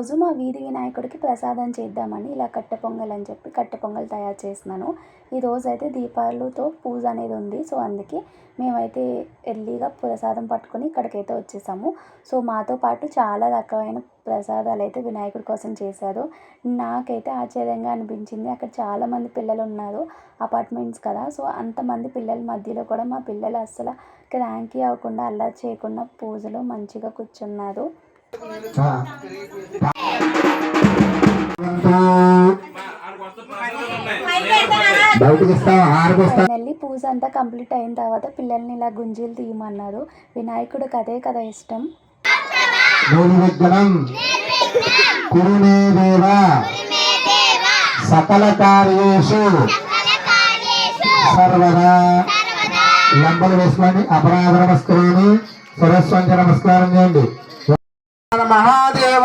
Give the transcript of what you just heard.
ఈరోజు మా వీధి వినాయకుడికి ప్రసాదం చేద్దామని ఇలా కట్టె పొంగల్ అని చెప్పి కట్టె పొంగల్ తయారు చేస్తున్నాను. ఈరోజు అయితే దీపాలతో పూజ అనేది ఉంది. సో అందుకే మేమైతే ఎర్లీగా ప్రసాదం పట్టుకొని ఇక్కడికైతే వచ్చేసాము. సో మాతో పాటు చాలా రకమైన ప్రసాదాలు అయితే వినాయకుడి కోసం చేశారు. నాకైతే ఆశ్చర్యంగా అనిపించింది. అక్కడ చాలామంది పిల్లలు ఉన్నారు, అపార్ట్మెంట్స్ కదా. సో అంతమంది పిల్లల మధ్యలో కూడా మా పిల్లలు అస్సలు క్రాంకీ అవ్వకుండా అల్లరి చేయకుండా పూజలో మంచిగా కూర్చున్నారు. ఫైనల్లీ పూజ అంతా కంప్లీట్ అయిన తర్వాత పిల్లల్ని ఇలా గుంజీలు తీయమన్నారు. వినాయకుడికి అదే కదా ఇష్టం. సకల కార్యేషు సర్వదా లంబలు వేసుకోండి. అపరాధ నమస్కారాన్ని సరస్వంతి నమస్కారం చేయండి. మహాదేవ